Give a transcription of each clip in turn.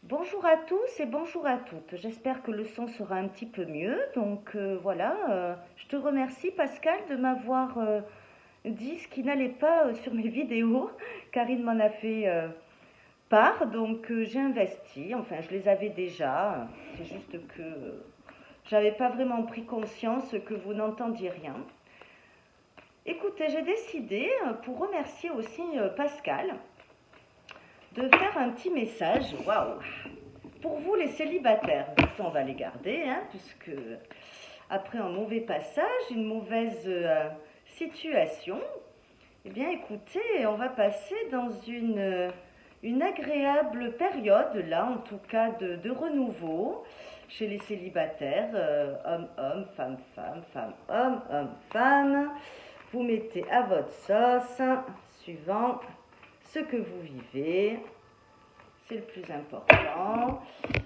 Bonjour à tous et bonjour à toutes. J'espère que le son sera un petit peu mieux. Voilà, je te remercie Pascal de m'avoir dit ce qui n'allait pas sur mes vidéos. Karine m'en a fait part, j'ai investi. Enfin, je les avais déjà. C'est juste que j'avais pas vraiment pris conscience que vous n'entendiez rien. Écoutez, j'ai décidé, pour remercier aussi Pascal, de faire un petit message. Waouh! Pour vous, les célibataires, on va les garder, hein, puisque après un mauvais passage, une mauvaise situation, eh bien écoutez, on va passer dans une agréable période, là en tout cas de renouveau, chez les célibataires, homme-homme, femme-femme, femme-homme, homme-femme. Vous mettez à votre sauce, suivant ce que vous vivez. C'est le plus important.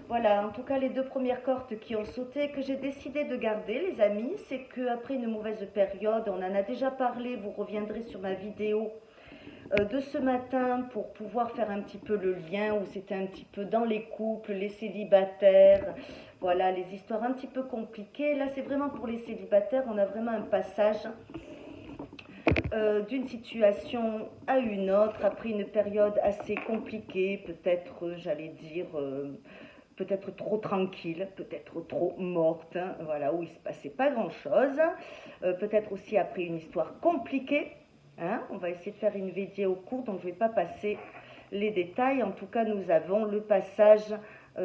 Voilà, en tout cas, les deux premières cohortes qui ont sauté, que j'ai décidé de garder, les amis, c'est qu'après une mauvaise période, on en a déjà parlé, vous reviendrez sur ma vidéo de ce matin pour pouvoir faire un petit peu le lien, où c'était un petit peu dans les couples, les célibataires, voilà, les histoires un petit peu compliquées. Là, c'est vraiment pour les célibataires, on a vraiment un passage d'une situation à une autre, après une période assez compliquée, peut-être, j'allais dire, peut-être trop tranquille, peut-être trop morte, hein, voilà, où il ne se passait pas grand-chose, peut-être aussi après une histoire compliquée, hein, on va essayer de faire une vidéo courte, donc je ne vais pas passer les détails. En tout cas, nous avons le passage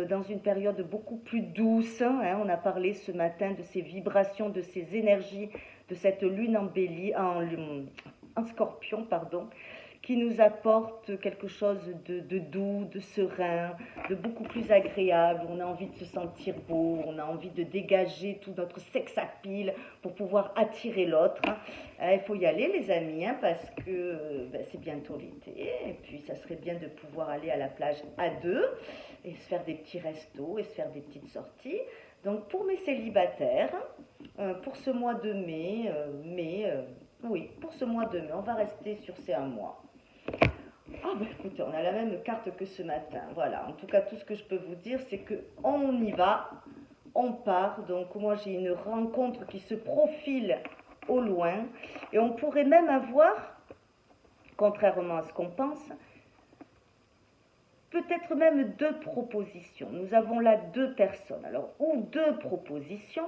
dans une période beaucoup plus douce, hein, on a parlé ce matin de ces vibrations, de ces énergies, de cette lune en bélier, en scorpion, pardon, qui nous apporte quelque chose de doux, de serein, de beaucoup plus agréable. On a envie de se sentir beau, on a envie de dégager tout notre sex appeal pour pouvoir attirer l'autre. Il faut y aller les amis, hein, parce que c'est bientôt l'été, et puis ça serait bien de pouvoir aller à la plage à deux, et se faire des petits restos, et se faire des petites sorties. Donc pour mes célibataires, pour ce mois de oui, pour ce mois de mai, on va rester sur ces un mois. Ah bah écoutez, on a la même carte que ce matin. Voilà, en tout cas, tout ce que je peux vous dire, c'est que on y va, on part. Donc moi, j'ai une rencontre qui se profile au loin. Et on pourrait même avoir, contrairement à ce qu'on pense, peut-être même deux propositions. Nous avons là deux personnes. Alors, ou deux propositions,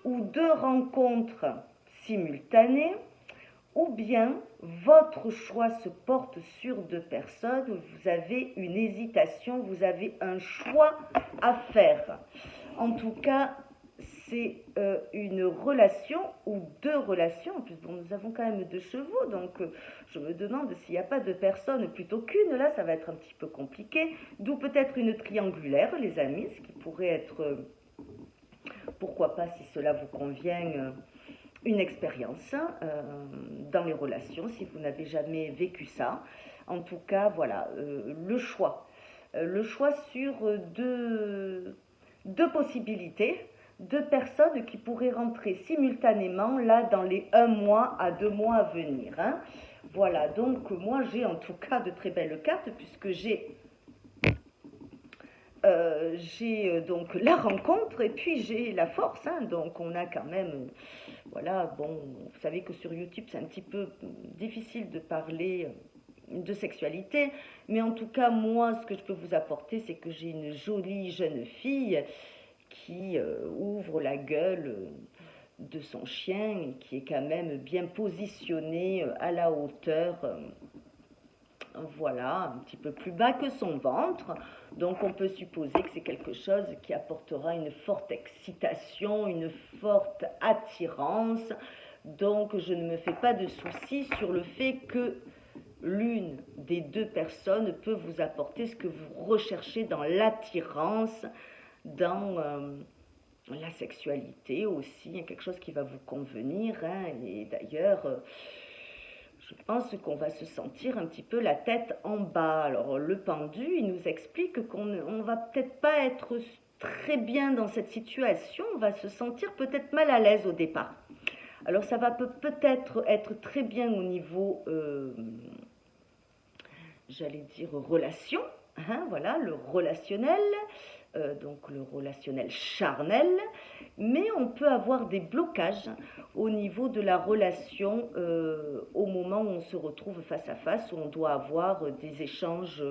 ou deux rencontres simultanées, ou bien votre choix se porte sur deux personnes, vous avez une hésitation, vous avez un choix à faire. En tout cas, c'est une relation ou deux relations. En plus, bon, nous avons quand même deux chevaux, donc je me demande s'il n'y a pas deux personnes plutôt qu'une. Là, ça va être un petit peu compliqué. D'où peut-être une triangulaire, les amis, ce qui pourrait être, pourquoi pas, si cela vous convient, une expérience dans les relations, si vous n'avez jamais vécu ça. En tout cas, voilà, le choix. Le choix sur deux possibilités, deux personnes qui pourraient rentrer simultanément là dans les 1 mois à 2 mois à venir. Hein. Voilà, donc moi j'ai en tout cas de très belles cartes puisque j'ai donc la rencontre et puis j'ai la force, hein, donc on a quand même, voilà, bon, vous savez que sur YouTube c'est un petit peu difficile de parler de sexualité, mais en tout cas moi ce que je peux vous apporter c'est que j'ai une jolie jeune fille qui ouvre la gueule de son chien et qui est quand même bien positionnée à la hauteur, voilà, un petit peu plus bas que son ventre. Donc on peut supposer que c'est quelque chose qui apportera une forte excitation, une forte attirance. Donc je ne me fais pas de soucis sur le fait que l'une des deux personnes peut vous apporter ce que vous recherchez dans l'attirance, dans la sexualité aussi, quelque chose qui va vous convenir. Hein, et d'ailleurs, je pense qu'on va se sentir un petit peu la tête en bas. Alors le pendu, il nous explique qu'on ne va peut-être pas être très bien dans cette situation, on va se sentir peut-être mal à l'aise au départ. Alors ça va peut-être être très bien au niveau, j'allais dire, relation, hein, voilà, le relationnel, donc le relationnel charnel, mais on peut avoir des blocages au niveau de la relation au moment où on se retrouve face à face, où on doit avoir des échanges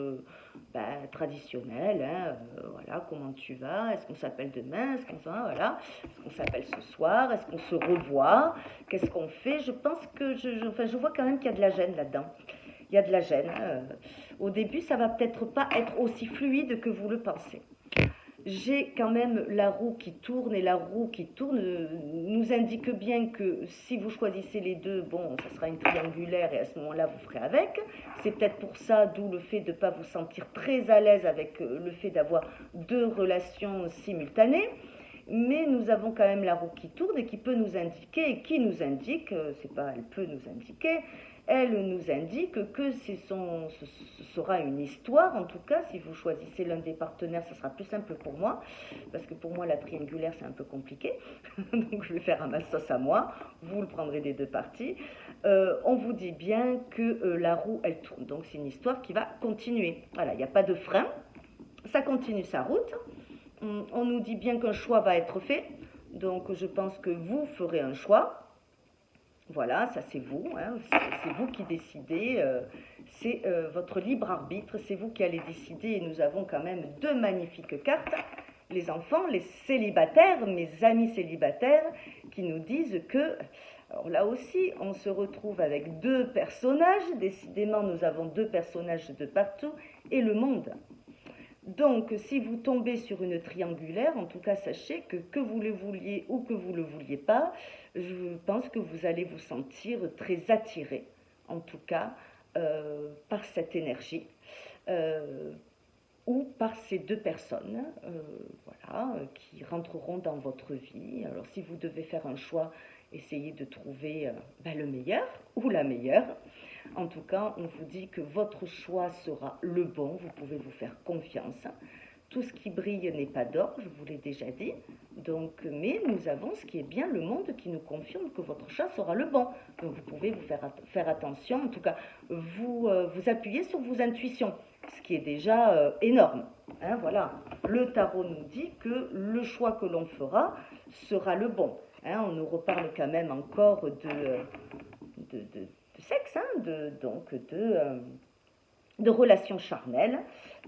traditionnels, hein, voilà, comment tu vas, est-ce qu'on s'appelle demain, est-ce qu'on voilà, est-ce qu'on s'appelle ce soir, est-ce qu'on se revoit, qu'est-ce qu'on fait, je pense que je vois quand même qu'il y a de la gêne là-dedans. Il y a de la gêne. Au début, ça va peut-être pas être aussi fluide que vous le pensez. J'ai quand même la roue qui tourne, et la roue qui tourne nous indique bien que si vous choisissez les deux, bon, ça sera une triangulaire et à ce moment-là, vous ferez avec. C'est peut-être pour ça, d'où le fait de ne pas vous sentir très à l'aise avec le fait d'avoir deux relations simultanées. Mais nous avons quand même la roue qui tourne et qui peut nous indiquer, et qui nous indique, c'est pas elle peut nous indiquer, elle nous indique que ce sera une histoire. En tout cas, si vous choisissez l'un des partenaires, ce sera plus simple pour moi, parce que pour moi, la triangulaire, c'est un peu compliqué. Donc, je vais faire à ma sauce à moi. Vous le prendrez des deux parties. On vous dit bien que la roue, elle tourne. Donc, c'est une histoire qui va continuer. Voilà, il n'y a pas de frein. Ça continue sa route. On nous dit bien qu'un choix va être fait. Donc, je pense que vous ferez un choix. Voilà, ça c'est vous, hein, c'est vous qui décidez, c'est votre libre arbitre, c'est vous qui allez décider, et nous avons quand même deux magnifiques cartes, les enfants, les célibataires, mes amis célibataires, qui nous disent que, alors là aussi, on se retrouve avec deux personnages, décidément nous avons deux personnages de partout, et le monde. Donc, si vous tombez sur une triangulaire, en tout cas, sachez que vous le vouliez ou que vous ne le vouliez pas, je pense que vous allez vous sentir très attiré, en tout cas, par cette énergie, ou par ces deux personnes, voilà, qui rentreront dans votre vie. Alors, si vous devez faire un choix, essayez de trouver le meilleur ou la meilleure. En tout cas, on vous dit que votre choix sera le bon, vous pouvez vous faire confiance. Tout ce qui brille n'est pas d'or, je vous l'ai déjà dit. Donc, mais nous avons ce qui est bien, le monde qui nous confirme que votre choix sera le bon. Donc, vous pouvez vous faire attention, en tout cas, vous appuyez sur vos intuitions, ce qui est déjà énorme. Hein, voilà, le tarot nous dit que le choix que l'on fera sera le bon. Hein, on nous reparle quand même encore de sexe, hein, de relations charnelles,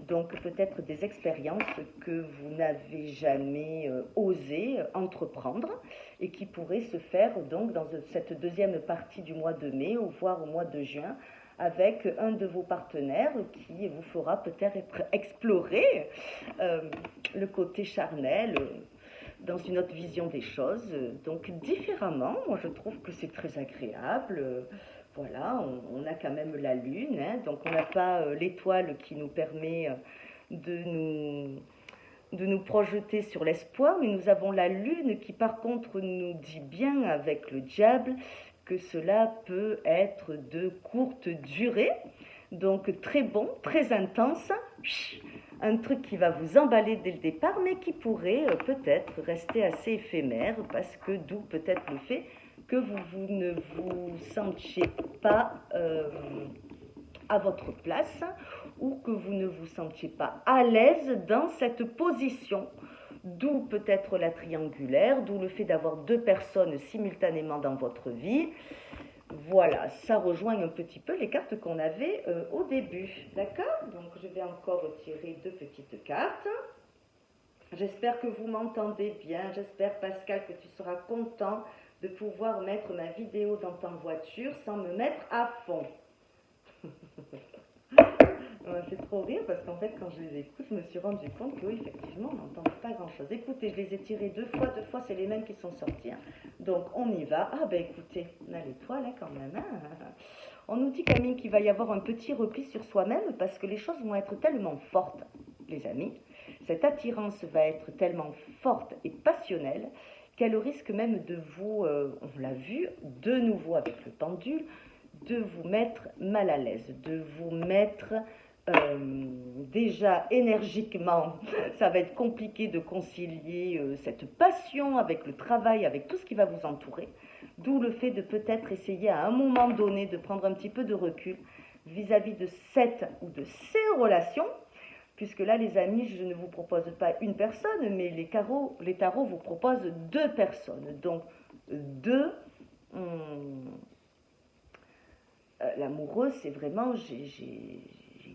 donc peut-être des expériences que vous n'avez jamais osé entreprendre et qui pourraient se faire donc dans cette deuxième partie du mois de mai ou voire au mois de juin avec un de vos partenaires qui vous fera peut-être explorer le côté charnel dans une autre vision des choses, donc différemment. Moi je trouve que c'est très agréable. Voilà, on a quand même la lune, hein, donc on n'a pas l'étoile qui nous permet de nous projeter sur l'espoir, mais nous avons la lune qui par contre nous dit bien avec le diable que cela peut être de courte durée, donc très bon, très intense, un truc qui va vous emballer dès le départ, mais qui pourrait peut-être rester assez éphémère, parce que d'où peut-être le fait que vous ne vous sentiez pas à votre place ou que vous ne vous sentiez pas à l'aise dans cette position. D'où peut-être la triangulaire, d'où le fait d'avoir deux personnes simultanément dans votre vie. Voilà, ça rejoint un petit peu les cartes qu'on avait au début. D'accord? Donc je vais encore tirer deux petites cartes. J'espère que vous m'entendez bien. J'espère, Pascal, que tu seras content de pouvoir mettre ma vidéo dans ta voiture sans me mettre à fond. Ça m'a fait trop rire parce qu'en fait, quand je les écoute, je me suis rendu compte que oui, effectivement, on n'entend pas grand-chose. Écoutez, je les ai tirés deux fois, c'est les mêmes qui sont sortis. Hein. Donc, on y va. Ah ben écoutez, on a l'étoile hein, quand même. Hein. On nous dit quand même qu'il va y avoir un petit repli sur soi-même parce que les choses vont être tellement fortes, les amis. Cette attirance va être tellement forte et passionnelle qu'elle risque même de vous, on l'a vu, de nouveau avec le pendule, de vous mettre mal à l'aise, de vous mettre déjà énergiquement, ça va être compliqué de concilier cette passion avec le travail, avec tout ce qui va vous entourer, d'où le fait de peut-être essayer à un moment donné de prendre un petit peu de recul vis-à-vis de cette ou de ces relations, puisque là, les amis, je ne vous propose pas une personne, mais les tarots vous proposent deux personnes. Donc, deux, l'amoureux, c'est vraiment, j'ai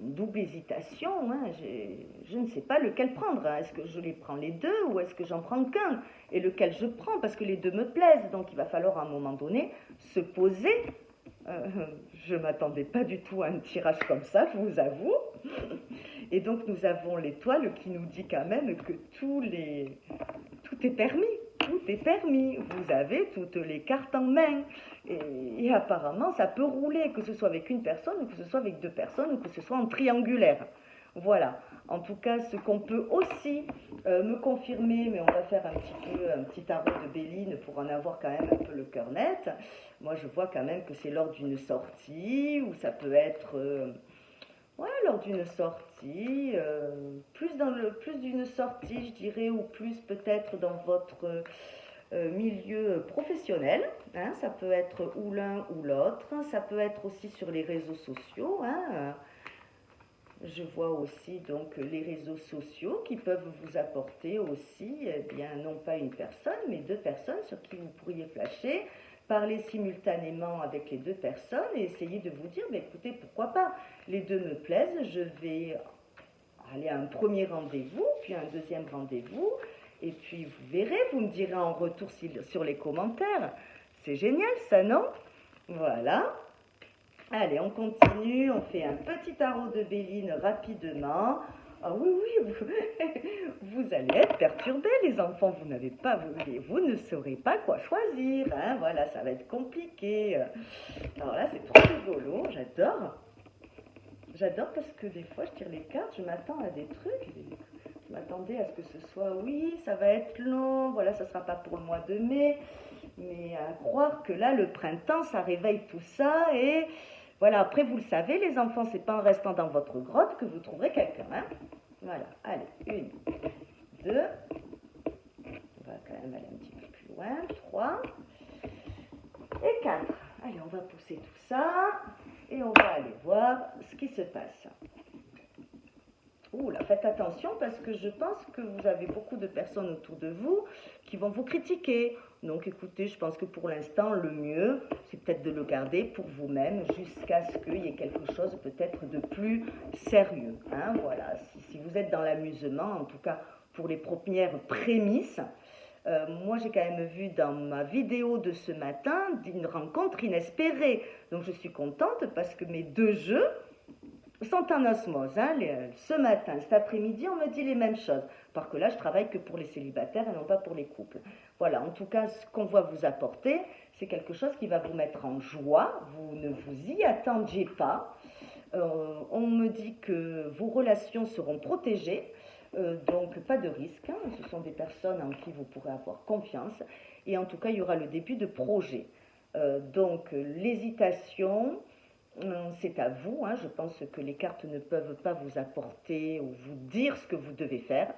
une double hésitation, hein. Je ne sais pas lequel prendre, hein. Est-ce que je les prends les deux ou est-ce que j'en prends qu'un? Et lequel je prends, parce que les deux me plaisent, donc il va falloir à un moment donné se poser. Je ne m'attendais pas du tout à un tirage comme ça, je vous avoue. Et donc nous avons l'étoile qui nous dit quand même que tout est permis. Tout est permis. Vous avez toutes les cartes en main. Et apparemment, ça peut rouler, que ce soit avec une personne, ou que ce soit avec deux personnes, ou que ce soit en triangulaire. Voilà. En tout cas, ce qu'on peut aussi me confirmer, mais on va faire un petit tarot de Béline pour en avoir quand même un peu le cœur net. Moi, je vois quand même que c'est lors d'une sortie, ou ça peut être... ouais, lors d'une sortie, plus d'une sortie, je dirais, ou plus peut-être dans votre milieu professionnel, hein, ça peut être ou l'un ou l'autre, ça peut être aussi sur les réseaux sociaux, hein. Je vois aussi donc les réseaux sociaux qui peuvent vous apporter aussi, eh bien, non pas une personne, mais deux personnes sur qui vous pourriez flasher, parler simultanément avec les deux personnes et essayer de vous dire, mais écoutez, pourquoi pas, les deux me plaisent, je vais aller à un premier rendez-vous, puis un deuxième rendez-vous, et puis vous verrez, vous me direz en retour sur les commentaires. C'est génial ça, non? Voilà. Allez, on continue, on fait un petit tarot de Béline rapidement. Ah oui, oui, vous allez être perturbés, les enfants, vous ne saurez pas quoi choisir, hein, voilà, ça va être compliqué. Alors là, c'est trop rigolo, j'adore. J'adore parce que des fois, je tire les cartes, je m'attends à des trucs, je m'attendais à ce que ce soit, oui, ça va être long, voilà, ça ne sera pas pour le mois de mai, mais à croire que là, le printemps, ça réveille tout ça, et voilà, après, vous le savez, les enfants, c'est pas en restant dans votre grotte que vous trouverez quelqu'un, hein. Voilà, allez, une, deux, on va quand même aller un petit peu plus loin, trois, et quatre. Allez, on va pousser tout ça, et on va aller voir ce qui se passe. Ouh là, faites attention parce que je pense que vous avez beaucoup de personnes autour de vous qui vont vous critiquer. Donc écoutez, je pense que pour l'instant, le mieux, c'est peut-être de le garder pour vous-même jusqu'à ce qu'il y ait quelque chose peut-être de plus sérieux, hein, voilà, si vous êtes dans l'amusement, en tout cas pour les premières prémices. Moi, j'ai quand même vu dans ma vidéo de ce matin une rencontre inespérée. Donc je suis contente parce que mes deux jeux sont en osmose, hein. Ce matin, cet après-midi, on me dit les mêmes choses. Parce que là, je travaille que pour les célibataires et non pas pour les couples. Voilà, en tout cas, ce qu'on va vous apporter, c'est quelque chose qui va vous mettre en joie. Vous ne vous y attendiez pas. On me dit que vos relations seront protégées. Donc, pas de risque, hein. Ce sont des personnes en qui vous pourrez avoir confiance. Et en tout cas, il y aura le début de projets. Donc, l'hésitation... c'est à vous, hein. Je pense que les cartes ne peuvent pas vous apporter ou vous dire ce que vous devez faire.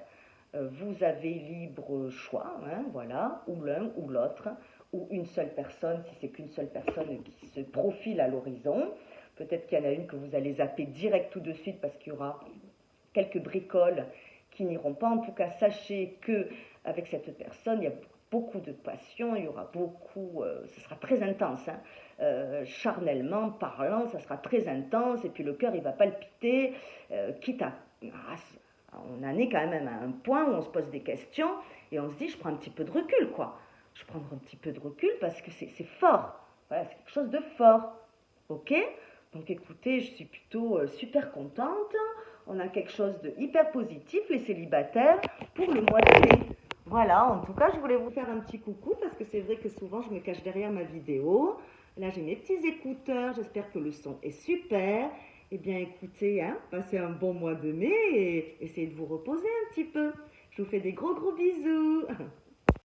Vous avez libre choix, hein, voilà, ou l'un ou l'autre, ou une seule personne, si c'est qu'une seule personne qui se profile à l'horizon. Peut-être qu'il y en a une que vous allez zapper direct tout de suite parce qu'il y aura quelques bricoles qui n'iront pas. En tout cas, sachez qu'avec cette personne, il y a beaucoup de passion, il y aura beaucoup, ce sera très intense, hein. Charnellement parlant, ça sera très intense, et puis le cœur il va palpiter, quitte à... on en est quand même à un point où on se pose des questions, et on se dit, je prends un petit peu de recul, quoi. Je prends un petit peu de recul parce que c'est fort, voilà, c'est quelque chose de fort, ok? Donc écoutez, je suis plutôt super contente, on a quelque chose de hyper positif, les célibataires, pour le mois de mai. Voilà, en tout cas, je voulais vous faire un petit coucou parce que c'est vrai que souvent, je me cache derrière ma vidéo. Là, j'ai mes petits écouteurs, j'espère que le son est super. Eh bien, écoutez, hein, passez un bon mois de mai et essayez de vous reposer un petit peu. Je vous fais des gros bisous.